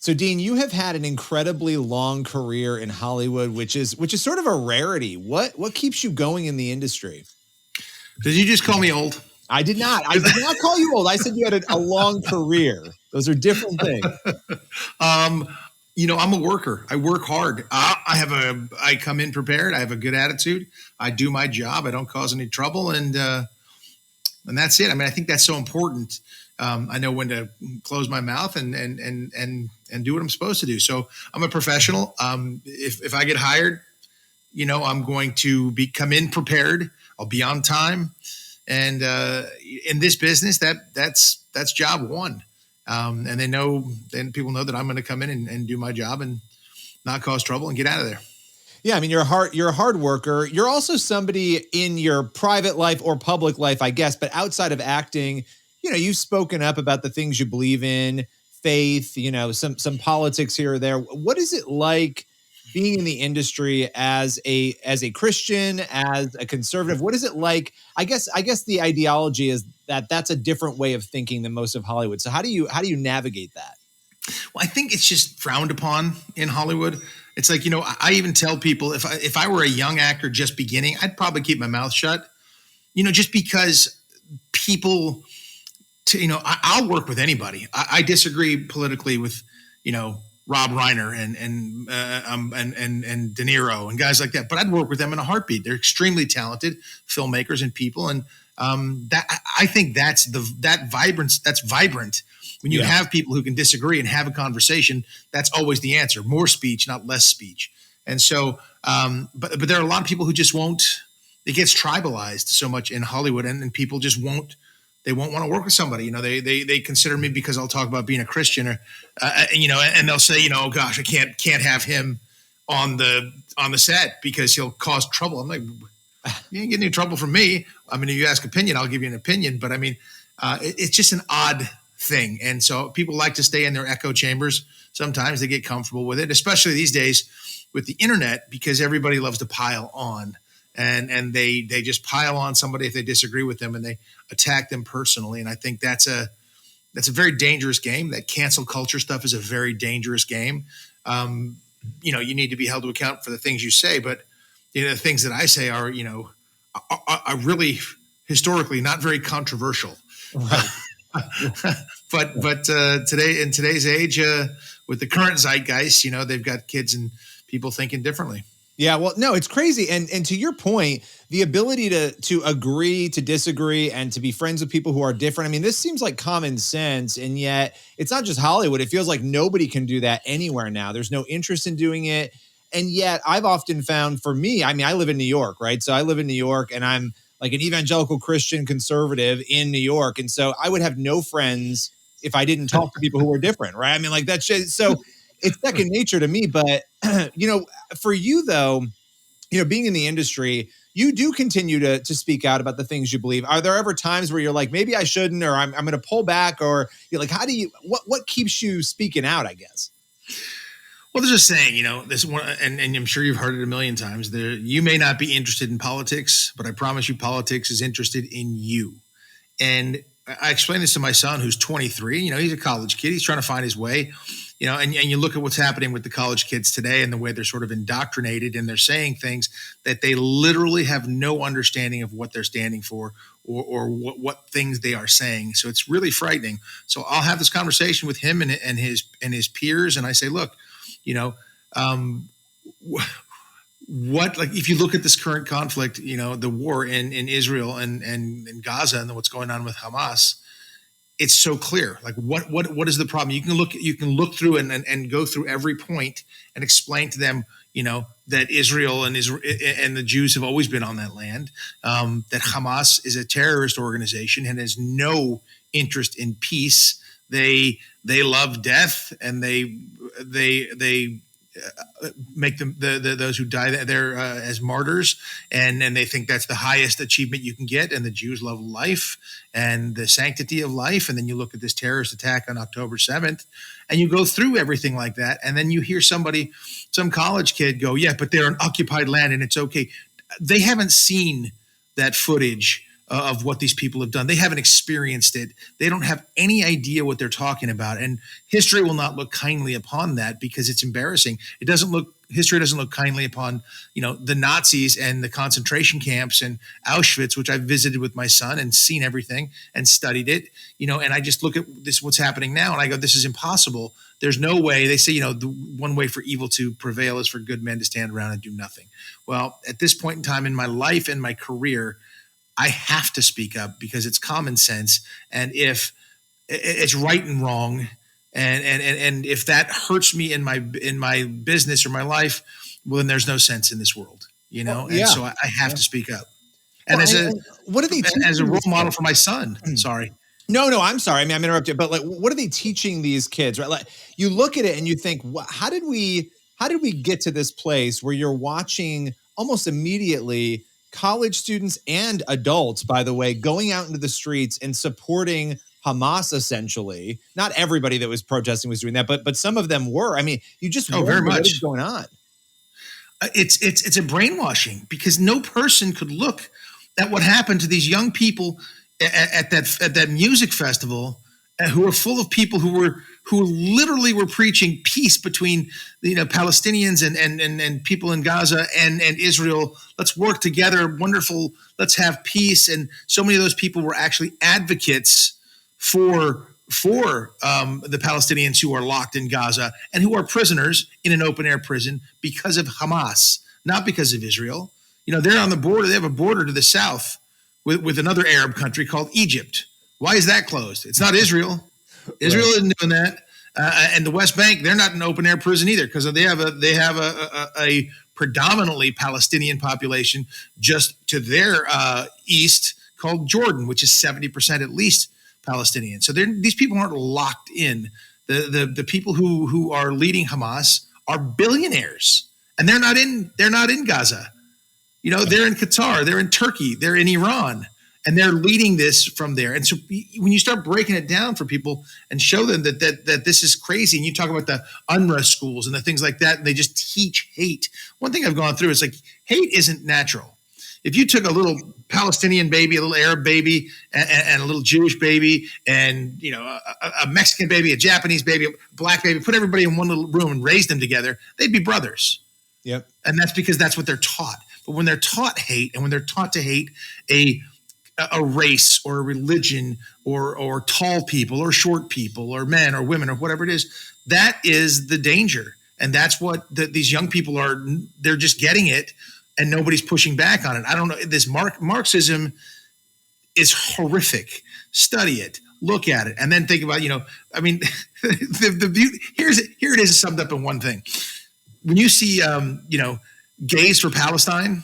So, Dean, you have had an incredibly long career in Hollywood, which is sort of a rarity. What keeps you going in the industry? Did you just call me old? I did not. I did not call you old. I said you had a long career. Those are different things. I'm a worker. I work hard. I come in prepared. I have a good attitude. I do my job. I don't cause any trouble, and that's it. I mean, I think that's so important. I know when to close my mouth and do what I'm supposed to do. So I'm a professional. If I get hired, I'm going to come in prepared. I'll be on time. And in this business, that's job one. And people know that I'm going to come in and do my job and not cause trouble and get out of there. Yeah, I mean, you're a hard worker. You're also somebody in your private life or public life, I guess, but outside of acting, you've spoken up about the things you believe in, faith, some politics here or there. What is it like being in the industry as a Christian, as a conservative? What is it like? I guess the ideology is that that's a different way of thinking than most of Hollywood. So how do you navigate that? Well, I think it's just frowned upon in Hollywood. It's like, I even tell people if I were a young actor just beginning, I'd probably keep my mouth shut, just because people, I'll work with anybody. I disagree politically with, Rob Reiner and De Niro and guys like that, but I'd work with them in a heartbeat. They're extremely talented filmmakers and people. And I think that's vibrance. That's vibrant. When you have people who can disagree and have a conversation, that's always the answer. More speech, not less speech. And so, but there are a lot of people who just won't. It gets tribalized so much in Hollywood, and people just won't. They won't want to work with somebody. They consider me because I'll talk about being a Christian, or and they'll say, oh gosh, I can't have him on the set because he'll cause trouble. I'm like, you ain't getting any trouble from me. I mean, if you ask opinion, I'll give you an opinion. But I mean, it's just an odd thing. And so people like to stay in their echo chambers. Sometimes they get comfortable with it, especially these days with the internet, because everybody loves to pile on, and they just pile on somebody if they disagree with them, and they attack them personally. And I think that's a very dangerous game. That cancel culture stuff is a very dangerous game. You need to be held to account for the things you say, but the things that I say are really historically not very controversial. Right. But today, in today's age, with the current zeitgeist, they've got kids and people thinking differently. Yeah, well, no, it's crazy. And to your point, the ability to agree, to disagree, and to be friends with people who are different. I mean, this seems like common sense, and yet it's not just Hollywood. It feels like nobody can do that anywhere now. There's no interest in doing it. And yet I've often found, for me, I mean, I live in New York, right? So I live in New York, and I'm like an evangelical Christian conservative in New York. And so I would have no friends if I didn't talk to people who were different, right? I mean, like that's just, so it's second nature to me. But, for you though, being in the industry, you do continue to speak out about the things you believe. Are there ever times where you're like, maybe I shouldn't, or I'm going to pull back, or you're like, what keeps you speaking out, I guess? Well, there's a saying, this one, and I'm sure you've heard it a million times. You may not be interested in politics, but I promise you, politics is interested in you. And I explained this to my son, who's 23. He's a college kid. He's trying to find his way. And you look at what's happening with the college kids today and the way they're sort of indoctrinated, and they're saying things that they literally have no understanding of what they're standing for or what things they are saying. So it's really frightening. So I'll have this conversation with him and his peers, and I say, look, what, like, if you look at this current conflict, the war in Israel and in Gaza and what's going on with Hamas, it's so clear. Like, what is the problem? You can look through and go through every point and explain to them, that Israel and the Jews have always been on that land, that Hamas is a terrorist organization and has no interest in peace. They love death, and they make them those who die there as martyrs, and they think that's the highest achievement you can get. And the Jews love life and the sanctity of life. And then you look at this terrorist attack on October 7th, and you go through everything like that, and then you hear some college kid go, "Yeah, but they're an occupied land, and it's okay." They haven't seen that footage of what these people have done. They haven't experienced it. They don't have any idea what they're talking about. And history will not look kindly upon that because it's embarrassing. History doesn't look kindly upon, the Nazis and the concentration camps and Auschwitz, which I've visited with my son and seen everything and studied it, and I just look at what's happening now and I go, this is impossible. There's no way. They say, the one way for evil to prevail is for good men to stand around and do nothing. Well, at this point in time in my life and my career, I have to speak up because it's common sense. And if it's right and wrong, and if that hurts me in my business or my life, well, then there's no sense in this world, Well, And so I have to speak up. And Well, what are they teaching as a role these model kids? for my son? Sorry. No, I'm sorry. I mean, I'm interrupted, but like, what are they teaching these kids? Right? Like, you look at it and you think, how did we get to this place where you're watching almost immediately college students and adults, by the way, going out into the streets and supporting Hamas, essentially? Not everybody that was protesting was doing that, but some of them were. I mean, you just wonder very what much is going on. It's a brainwashing because no person could look at what happened to these young people at that music festival, who were full of people who literally were preaching peace between Palestinians and people in Gaza and Israel. Let's work together. Wonderful. Let's have peace. And so many of those people were actually advocates for the Palestinians who are locked in Gaza and who are prisoners in an open air prison because of Hamas, not because of Israel. They're on the border. They have a border to the south with another Arab country called Egypt. Why is that closed? It's not Israel. Israel isn't doing that. And the West Bank, they're not in an open air prison either because they have a predominantly Palestinian population just to their east called Jordan, which is 70% at least Palestinian. So these people aren't locked in. The people who are leading Hamas are billionaires, and they're not in Gaza. They're in Qatar, they're in Turkey, they're in Iran, and they're leading this from there. And so when you start breaking it down for people and show them that this is crazy, and you talk about the UNRWA schools and the things like that, and they just teach hate. One thing I've gone through is like, hate isn't natural. If you took a little Palestinian baby, a little Arab baby, and a little Jewish baby, and a Mexican baby, a Japanese baby, a black baby, put everybody in one little room and raised them together, they'd be brothers. Yep. And that's because that's what they're taught. But when they're taught hate, and when they're taught to hate a race or a religion or tall people or short people or men or women or whatever it is, that is the danger. And that's what these young people are. They're just getting it, and nobody's pushing back on it. I don't know. This Marxism is horrific. Study it, look at it, and then think about, I mean, the beauty, here it is summed up in one thing. When you see, gays for Palestine,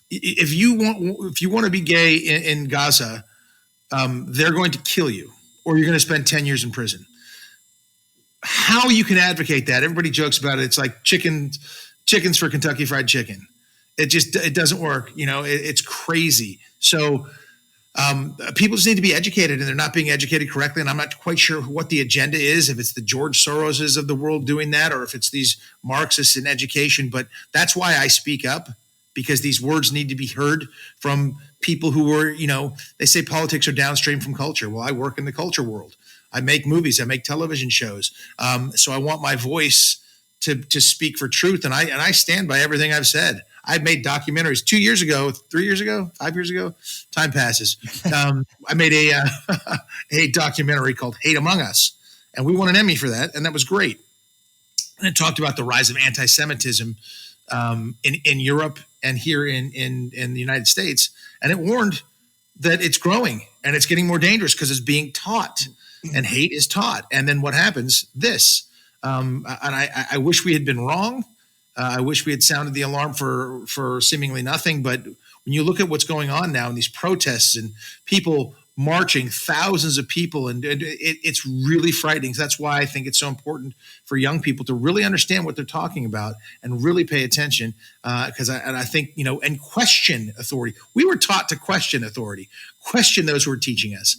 if you want to be gay in Gaza, they're going to kill you, or you're going to spend 10 years in prison. How you can advocate that? Everybody jokes about it. It's like chickens for Kentucky Fried Chicken. It doesn't work. It's crazy. So people just need to be educated, and they're not being educated correctly. And I'm not quite sure what the agenda is, if it's the George Soroses of the world doing that, or if it's these Marxists in education. But that's why I speak up, because these words need to be heard from people who are, they say politics are downstream from culture. Well, I work in the culture world. I make movies. I make television shows. So I want my voice to speak for truth. And I stand by everything I've said. I've made documentaries 2 years ago, 3 years ago, 5 years ago. Time passes. I made a documentary called Hate Among Us, and we won an Emmy for that, and that was great. And it talked about the rise of antisemitism in Europe and here in the United States, and it warned that it's growing and it's getting more dangerous because it's being taught, and hate is taught. And then what happens? This, and I wish we had been wrong. I wish we had sounded the alarm for seemingly nothing. But when you look at what's going on now in these protests and people marching, thousands of people, and it's really frightening. So that's why I think it's so important for young people to really understand what they're talking about and really pay attention. Because I think, and question authority. We were taught to question authority, question those who are teaching us.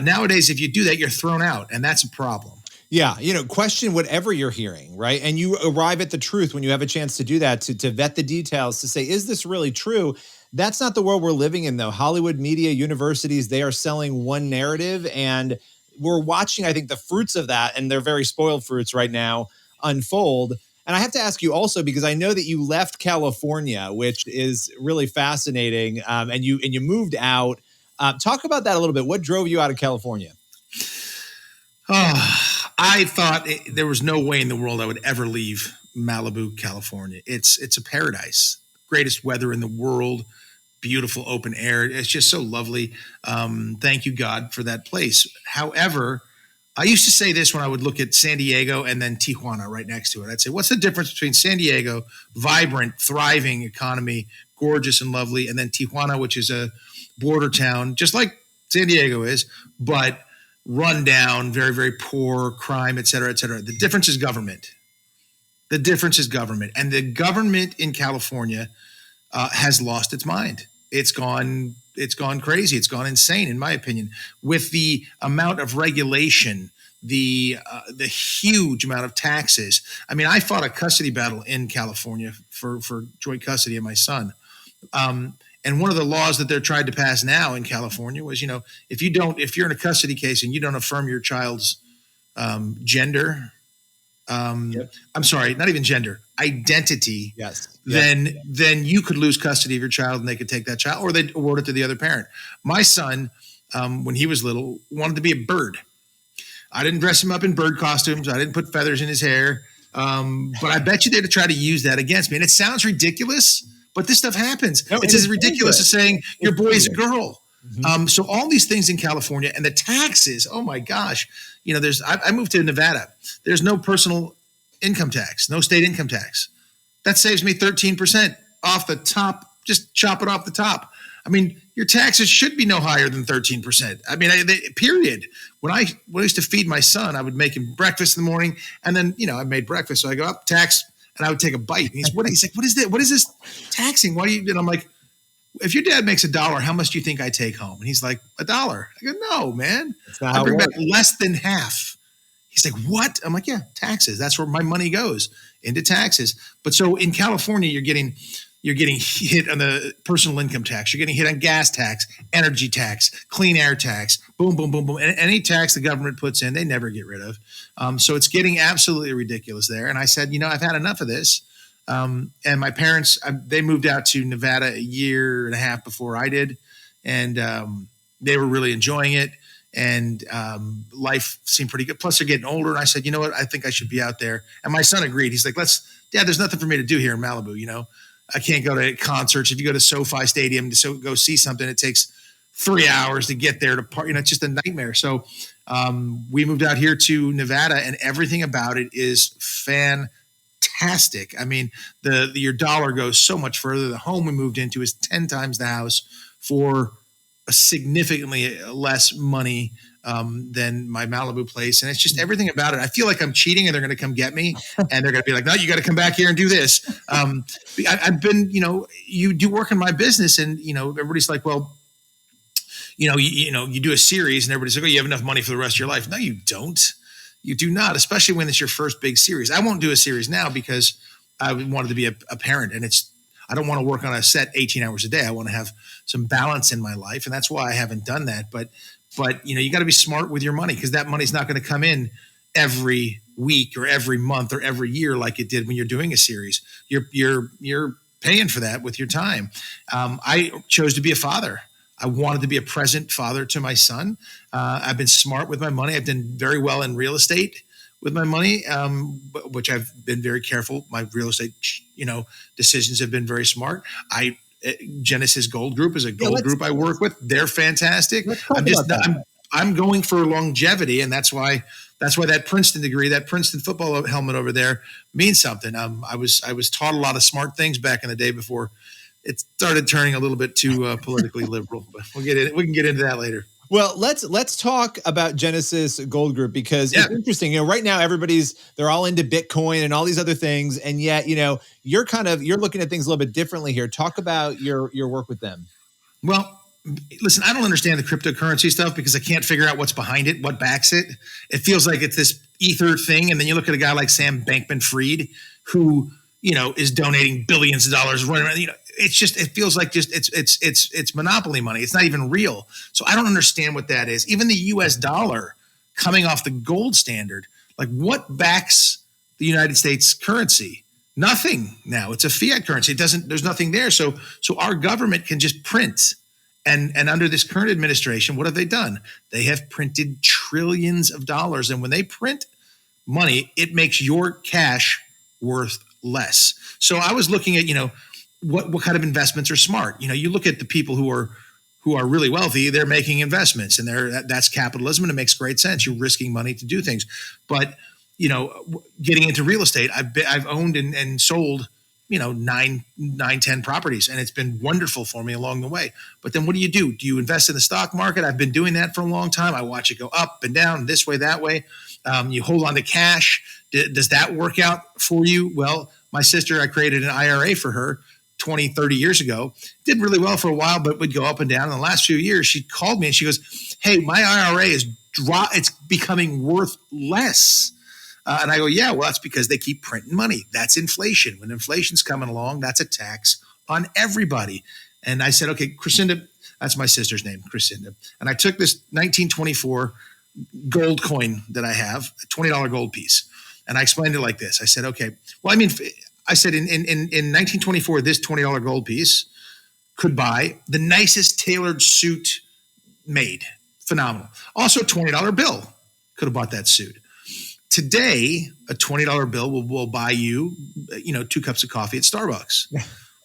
Nowadays, if you do that, you're thrown out, and that's a problem. Yeah, question whatever you're hearing, right? And you arrive at the truth when you have a chance to do that, to vet the details, to say, is this really true? That's not the world we're living in, though. Hollywood media universities, they are selling one narrative, and we're watching, I think, the fruits of that, and they're very spoiled fruits right now, unfold. And I have to ask you also, because I know that you left California, which is really fascinating, and you moved out. Talk about that a little bit. What drove you out of California? Oh, I thought there was no way in the world I would ever leave Malibu, California. It's a paradise. Greatest weather in the world, beautiful open air. It's just so lovely. Thank you, God, for that place. However, I used to say this when I would look at San Diego and then Tijuana right next to it. I'd say, what's the difference between San Diego, vibrant, thriving economy, gorgeous and lovely, and then Tijuana, which is a border town, just like San Diego is, but run down, very, very poor, crime, et cetera, et cetera. The difference is government. The difference is government. And the government in California has lost its mind. It's gone crazy. It's gone insane, in my opinion, with the amount of regulation, the huge amount of taxes. I mean, I fought a custody battle in California for joint custody of my son. And one of the laws that they're trying to pass now in California was, if you're in a custody case and you don't affirm your child's gender, Yep. I'm sorry, not even gender, identity, Yes. then you could lose custody of your child and they could take that child, or they'd award it to the other parent. My son, when he was little, wanted to be a bird. I didn't dress him up in bird costumes. I didn't put feathers in his hair. But I bet you they'd try to use that against me. And it sounds ridiculous, but this stuff happens. No, it's it as is ridiculous as saying your boy is a girl. Mm-hmm. So all these things in California and the taxes, oh my gosh, I moved to Nevada. There's no personal income tax, no state income tax. That saves me 13% off the top. Just chop it off the top. I mean, your taxes should be no higher than 13%. I mean, period. When I used to feed my son, I would make him breakfast in the morning, and then I made breakfast, so I go up tax, and I would take a bite. And he's like, what is that? What is this taxing? Why do you? And I'm like, if your dad makes $1, how much do you think I take home? And he's like, $1. I go, no, man. I bring back less than half. He's like, what? I'm like, yeah, taxes. That's where my money goes, into taxes. But so in California, you're getting hit on the personal income tax. You're getting hit on gas tax, energy tax, clean air tax, boom, boom, boom, boom. And any tax the government puts in, they never get rid of. So it's getting absolutely ridiculous there. And I said, I've had enough of this. And my parents, they moved out to Nevada a year and a half before I did. And they were really enjoying it. And life seemed pretty good. Plus, they're getting older. And I said, you know what? I think I should be out there. And my son agreed. He's like, Dad, there's nothing for me to do here in Malibu. I can't go to concerts. If you go to SoFi Stadium to go see something, it takes 3 hours to get there to party. It's just a nightmare. So we moved out here to Nevada, and everything about it is fantastic. I mean, your dollar goes so much further. The home we moved into is 10 times the house for a significantly less money than my Malibu place. And it's just everything about it. I feel like I'm cheating and they're going to come get me and they're going to be like, no, you got to come back here and do this. I've been, you do work in my business and, everybody's like, well, you do a series and everybody's like, oh, you have enough money for the rest of your life. No, you don't. You do not, especially when it's your first big series. I won't do a series now because I wanted to be a parent, and I don't want to work on a set 18 hours a day. I want to have some balance in my life. And that's why I haven't done that. But you got to be smart with your money, because that money's not going to come in every week or every month or every year like it did when you're doing a series. You're paying for that with your time. I chose to be a father. I wanted to be a present father to my son. I've been smart with my money. I've done very well in real estate with my money, which I've been very careful. My real estate, decisions have been very smart. Genesis Gold Group is a gold group I work with. They're fantastic. I'm going for longevity, and that's why that Princeton degree, that Princeton football helmet over there means something. I was taught a lot of smart things back in the day before it started turning a little bit too politically liberal. But we can get into that later. Well, let's talk about Genesis Gold Group, because it's interesting. Right now they're all into Bitcoin and all these other things, and yet you're looking at things a little bit differently here. Talk about your work with them. Well, listen, I don't understand the cryptocurrency stuff because I can't figure out what's behind it, what backs it. It feels like it's this ether thing, and then you look at a guy like Sam Bankman-Fried, who is donating billions of dollars running around. it's just, it feels like just it's monopoly money. It's not even real. So I don't understand what that is. Even the US dollar coming off the gold standard, like what backs the United States currency? Nothing now. It's a fiat currency. There's nothing there. So our government can just print. And under this current administration, what have they done? They have printed trillions of dollars. And when they print money, it makes your cash worth less. So I was looking at, what kind of investments are smart. You look at the people who are really wealthy, they're making investments, and that's capitalism, and it makes great sense. You're risking money to do things. But, getting into real estate, I've owned and sold, 10 properties, and it's been wonderful for me along the way. But then what do? Do you invest in the stock market? I've been doing that for a long time. I watch it go up and down, this way, that way. You hold on to cash. Does that work out for you? Well, my sister, I created an IRA for her 20, 30 years ago. Did really well for a while, but would go up and down. In the last few years, she called me and she goes, "Hey, my IRA it's becoming worth less." And I go, "Yeah, well, that's because they keep printing money. That's inflation. When inflation's coming along, that's a tax on everybody." And I said, "Okay, Crescinda," that's my sister's name, Crescinda. And I took this 1924 gold coin that I have, a $20 gold piece. And I explained it like this. I said, "Okay, well, I said in 1924, this $20 gold piece could buy the nicest tailored suit made. Phenomenal. Also, $20 bill could have bought that suit. Today, a $20 bill will buy you, 2 cups of coffee at Starbucks.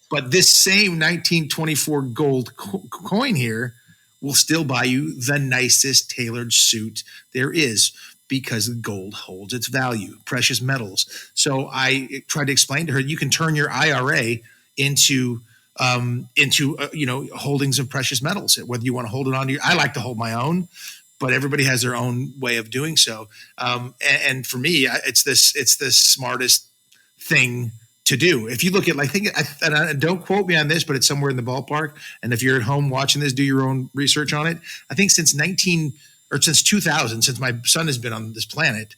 But this same 1924 gold coin here will still buy you the nicest tailored suit there is, because gold holds its value, precious metals." So I tried to explain to her, you can turn your IRA into holdings of precious metals, whether you want to hold it on to I like to hold my own, but everybody has their own way of doing so. And for me, it's the smartest thing to do. If you look at, don't quote me on this, but it's somewhere in the ballpark. And if you're at home watching this, do your own research on it. I think since 2000, since my son has been on this planet,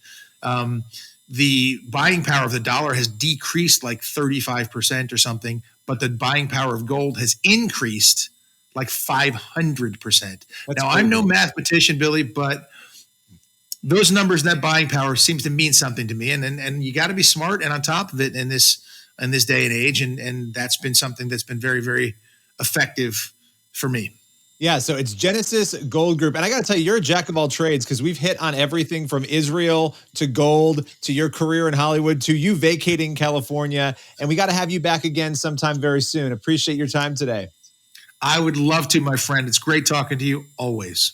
the buying power of the dollar has decreased like 35% or something, but the buying power of gold has increased like 500%. Now, I'm no mathematician, Billy, but those numbers, that buying power seems to mean something to me. And you got to be smart and on top of it in this day and age. And that's been something that's been very, very effective for me. Yeah, so it's Genesis Gold Group. And I got to tell you, you're a jack of all trades, because we've hit on everything from Israel to gold to your career in Hollywood to you vacating California. And we got to have you back again sometime very soon. Appreciate your time today. I would love to, my friend. It's great talking to you always.